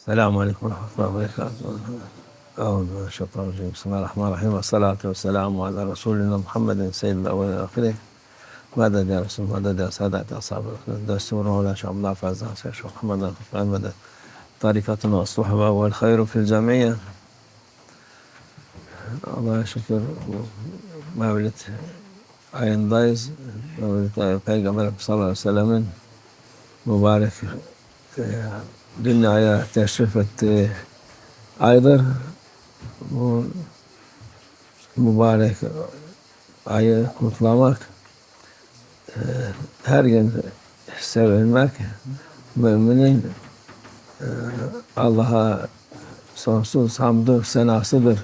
Selamun Aleyküm ve Rahmetullahi ve Berekatuhu. Euzubillahimineşşeytanirracim. Bismillahirrahmanirrahim. Ve salatu ve selamu ala Resulina Muhammedin seyyidil evvelin ve ahirin. Medet ya Resul, medet ya Sadat ashabı. Destur ola şamlar fazla. Şeyh Muhammed'in fıkhan medet. Tarikatına suhba vel hayru fil cemiyye. Allah'a şükür Mevlid ayındayız. Mevlid ayı Peygamber sallallahu aleyhi ve sellemin mübarek dünyaya teşrif ettiği aydır. Bu mübarek ayı kutlamak, her gün sevilmek, müminin Allah'a sonsuz hamdü senasıdır.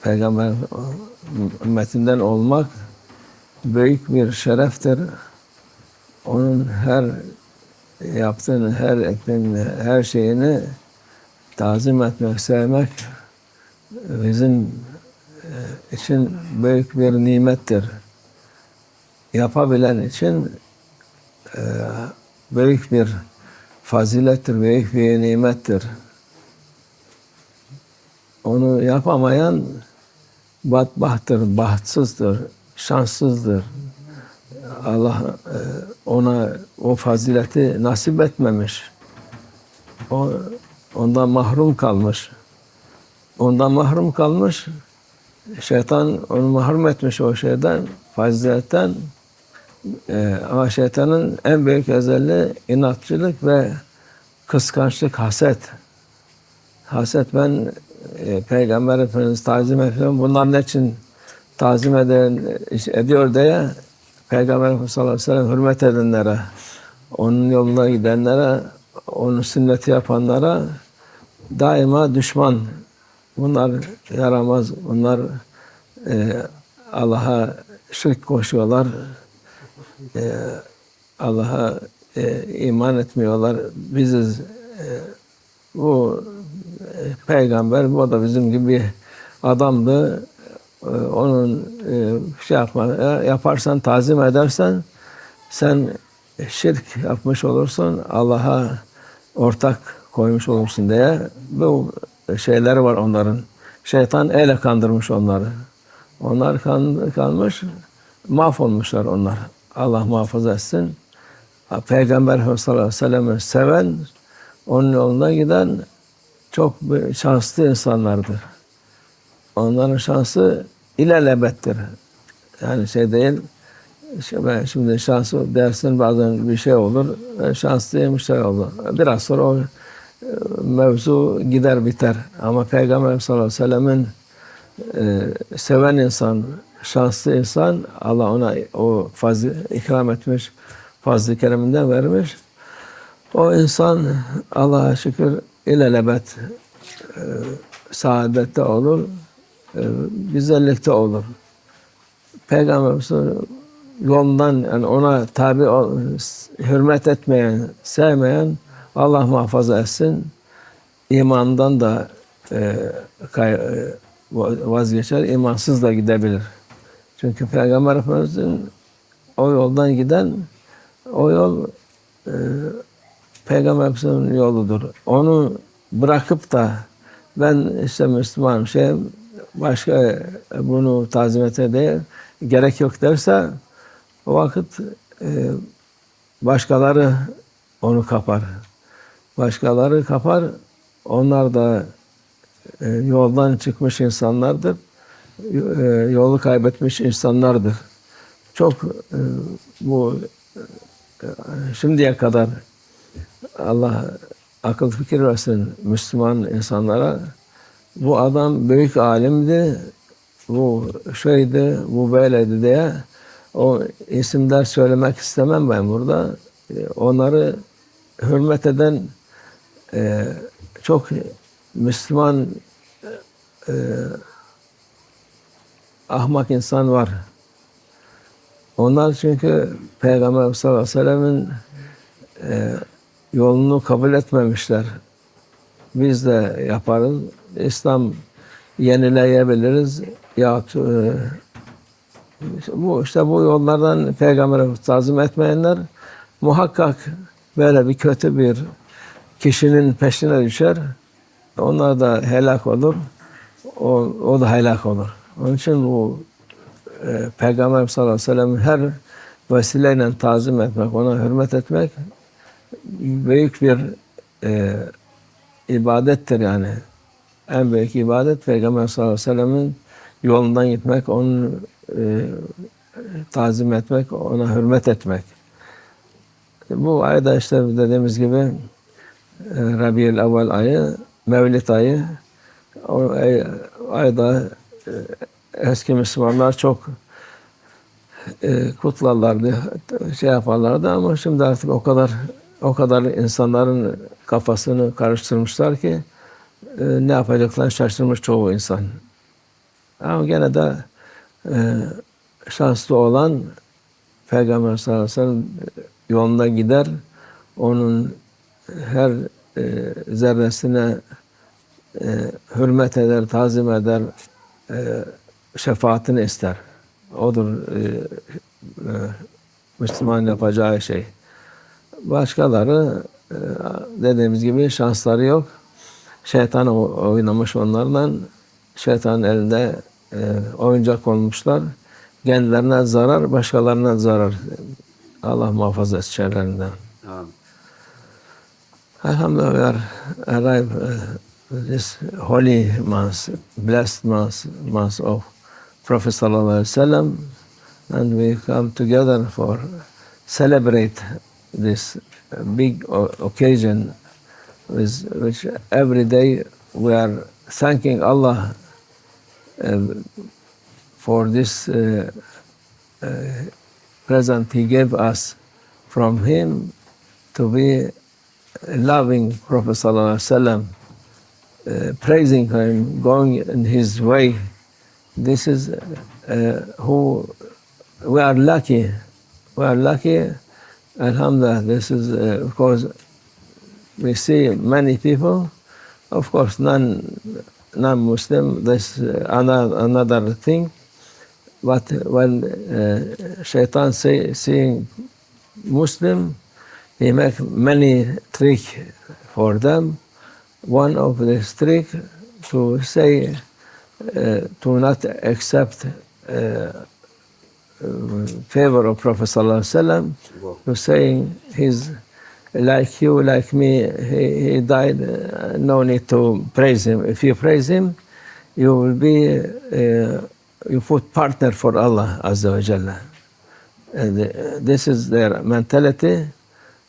Peygamber ümmetinden olmak büyük bir şereftir. Onun her yaptığını, her ettiğini, her şeyini tazim etmek, sevmek bizim için büyük bir nimettir. Yapabilen için büyük bir fazilettir, büyük bir nimettir. Onu yapamayan badbahtır, bahtsızdır, şanssızdır. Allah ona o fazileti nasip etmemiş. Ondan mahrum kalmış. Ondan mahrum kalmış. Şeytan onu mahrum etmiş o şeyden, faziletten. Ama şeytanın en büyük özelliği inatçılık ve kıskançlık, haset. Haset, ben Peygamber Efendimiz tazim ediyorum. Bunlar ne için tazim ediyor diye Peygamber Efendimiz sallallahu aleyhi ve sellem hürmet edenlere, onun yoluna gidenlere, onun sünneti yapanlara daima düşman. Bunlar yaramaz. Bunlar Allah'a şirk koşuyorlar. Allah'a iman etmiyorlar. Biziz bu peygamber, bu da bizim gibi bir adamdı. Onun yaparsan, tazim edersen sen şirk yapmış olursun, Allah'a ortak koymuş olursun diye bu şeyleri var onların. Şeytan ele kandırmış onları. Onlar kalmış, mahvolmuşlar onlar. Allah muhafaza etsin. Peygamber sallallahu aleyhi ve sellem'i seven, onun yoluna giden çok şanslı insanlardır. Onların şansı ilelebettir. Yani şey değil, şimdi şansı dersin bazen bir şey olur, şanslıyım şey olur. Biraz sonra o mevzu gider biter. Ama Peygamber sallallahu aleyhi ve sellemin seven insan, şanslı insan, Allah ona o ikram etmiş, fazl-ı kereminden vermiş. O insan Allah'a şükür ilelebet saadette olur, güzellikte olur. Peygamberimizin yolundan, yani ona tabi hürmet etmeyen, sevmeyen Allah muhafaza etsin. İmandan da vazgeçer, imansız da gidebilir. Çünkü Peygamber Efendimiz'in o yoldan giden, o yol Peygamber Efendimiz'in yoludur. Onu bırakıp da ben işte Müslümanım, başka bunu tazim etmeye değil, gerek yok derse o vakit başkaları onu kapar. Başkaları kapar. Onlar da yoldan çıkmış insanlardır. Yolu kaybetmiş insanlardır. Çok bu şimdiye kadar Allah akıl fikir versin Müslüman insanlara. Bu adam büyük alimdi, bu şeydi, bu böyleydi diye o isimler söylemek istemem ben burada. Onları hürmet eden çok Müslüman ahmak insan var. Onlar çünkü Peygamber sallallahu aleyhi ve sellem'in yolunu kabul etmemişler. Biz de yaparız. İslam yenileyebiliriz. Yahut bu yollardan Peygamber'e tazim etmeyenler muhakkak böyle bir kötü bir kişinin peşine düşer. Onlar da helak olur. O da helak olur. Onun için bu Peygamber sallallahu aleyhi ve sellem'in her vesileyle tazim etmek, ona hürmet etmek büyük bir ibadettir yani. En büyük ibadet Peygamber sallallahu aleyhi ve sellem'in yolundan gitmek, onun tazim etmek, ona hürmet etmek. Bu ayda işte dediğimiz gibi Rabi'ül Evvel ayı, Mevlid ayı, o ayda eski Müslümanlar çok kutlarlardı, şey yaparlardı ama şimdi artık o kadar insanların kafasını karıştırmışlar ki ne yapacaklarını şaşırmış çoğu insan. Ama gene de şanslı olan Peygamber sallallahu aleyhi ve sellem yolunda gider, onun her zerresine hürmet eder, tazim eder, şefaatini ister. Odur Müslüman yapacağı şey. Başkaları dediğimiz gibi şansları yok. Şeytan oynamış onlarla. Şeytanın elinde oyuncak olmuşlar. Kendilerine zarar, başkalarına zarar. Allah muhafaza etsin şerlerinden. Amin. Alhamdulillah, we are arrived this holy month, blessed month of Prophet sallallahu alaihi wasallam, and we come together for celebrate this big occasion, which every day we are thanking Allah for this present He gave us from Him to be loving Prophet sallallahu alaihi wasallam, praising him, going in his way. This is who we are lucky. We are lucky, alhamdulillah. This is because we see many people, of course, non-Muslim. This another thing. But when Shaitan seeing Muslim, he make many tricks for them. One of this trick to say to not accept favor of Prophet sallallahu alaihi wasallam, to saying he's like you, like me. He died. No need to praise him. If you praise him, you will be you put partner for Allah Azza wa Jalla. And this is their mentality.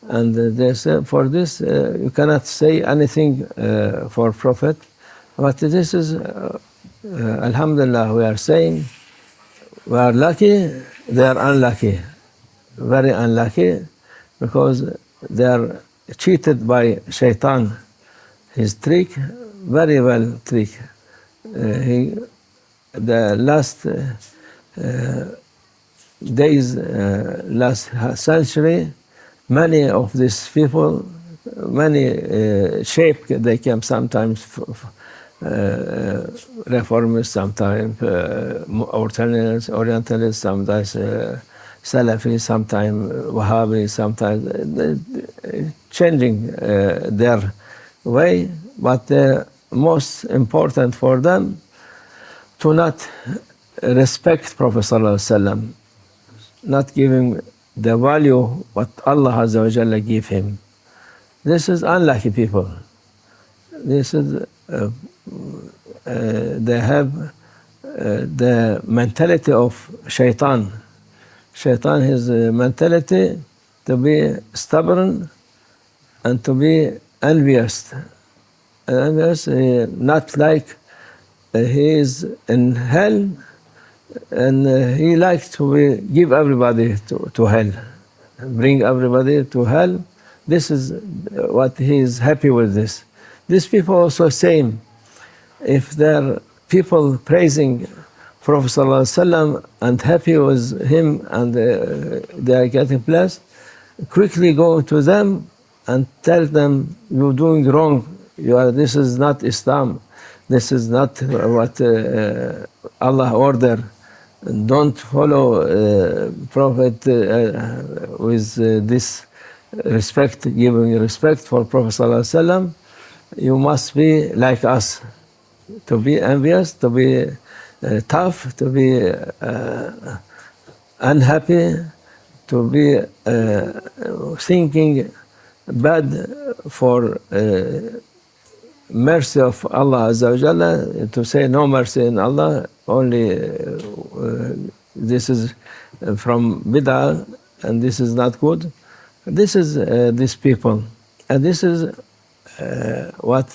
And they say, for this, you cannot say anything for Prophet. But this is, alhamdulillah, we are saying, we are lucky, they are unlucky. Very unlucky, because they are cheated by Shaitan. His trick, very well trick. The last days, last century, many of these people, many shape they came, sometimes reformists, sometimes Orientalists, sometimes Salafi, sometimes Wahhabi, sometimes changing their way. But the most important for them to not respect Prophet sallallahu alaihi wasallam, not giving the value what Allah Azza wa Jalla give him. This is unlucky people. This is they have the mentality of Shaitan. Shaitan, his mentality to be stubborn and to be envious. Envious, not like he is in hell, and he likes to give everybody to hell, bring everybody to hell. This is what he is happy with this. These people also same. If there are people praising Prophet sallallahu alaihi wasallam and happy with him and they are getting blessed, quickly go to them and tell them, you're doing wrong. This is not Islam. This is not what Allah ordered. Don't follow Prophet with this respect, giving respect for Prophet Sallallahu Alaihi Wasallam, you must be like us, to be envious, to be tough, to be unhappy, to be thinking bad for mercy of Allah Azza wa Jalla, to say no mercy in Allah, only this is from bid'ah and this is not good. This is these people, and this is what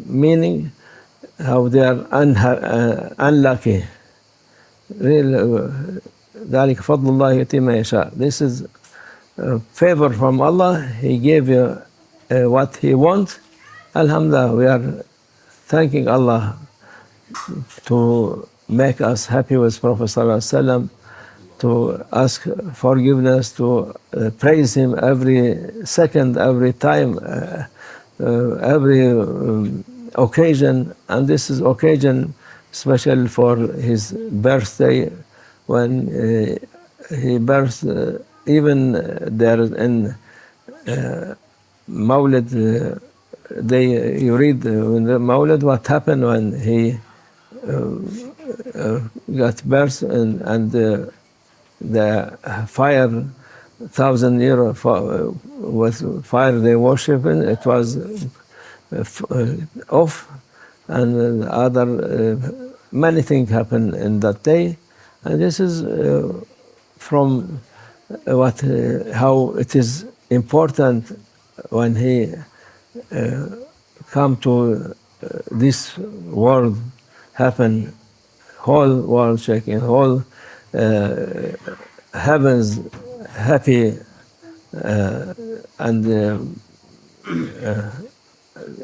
meaning how they are unlucky. ذلك فضل الله يؤتيه من يشاء. This is favor from Allah. He gave you what He wants. Alhamdulillah, we are thanking Allah to make us happy with Prophet Sallallahu Alaihi Wasallam, to ask forgiveness, to praise him every second, every time, every occasion. And this is occasion special for his birthday, when he birthed, even there in Mawlid, you read in the Mawlid what happened when he got birth, and the fire, 1,000 year with fire they worshiping, it was off, and other many things happened in that day. And this is from what how it is important when he come to this world, happen, whole world shaking, whole heavens happy, and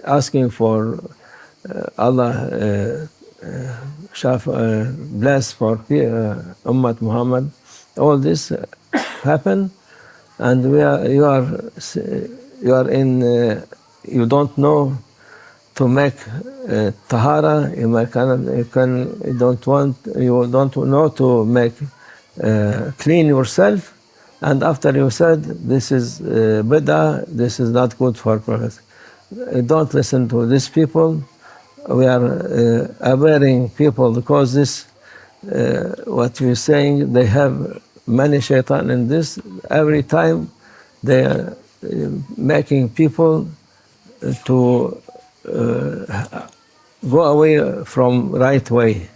asking for Allah bless for Ummah Muhammad. All this happen, and you are in, you don't know to make tahara. You don't know to make clean yourself, and after you said this is bid'ah, this is not good for Prophet. Don't listen to these people. We are awareing people, because this what we're saying, they have many shaitan in this. Every time they are making people to go away from right way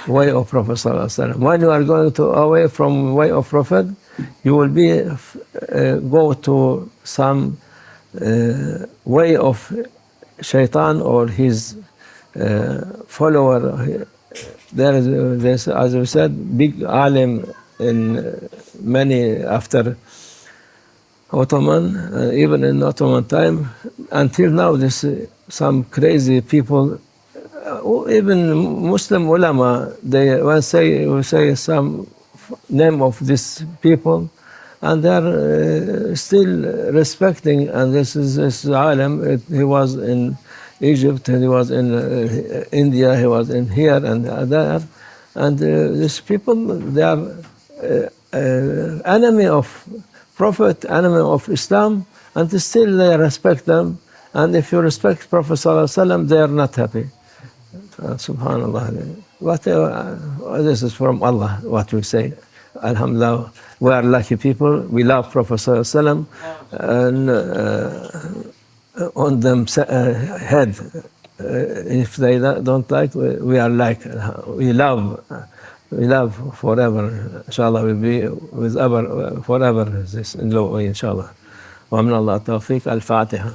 of Prophet Sallallahu Alaihi Wasallam. When you are going to away from way of Prophet, you will be go to some way of shaitan or his follower. There is, as we said, big alim in many after Ottoman, even in Ottoman time. Until now, this some crazy people, even Muslim ulama, they will say some name of these people, and they are still respecting. And this alim, he was in Egypt, he was in India, he was in here and there, and these people, they are enemy of Prophet, enemy of Islam, and still they respect them. And if you respect Prophet Sallallahu Alaihi Wasallam, they are not happy. Subhanallah. This is from Allah, what we say. Alhamdulillah, we are lucky people. We love Prophet Sallallahu Alaihi Wasallam, and on them head. If they don't like, we are like, we love forever. Inshallah, we'll be with ever forever. This in low way, inshallah. Wa min Allah tawfiq. Al-Fatiha.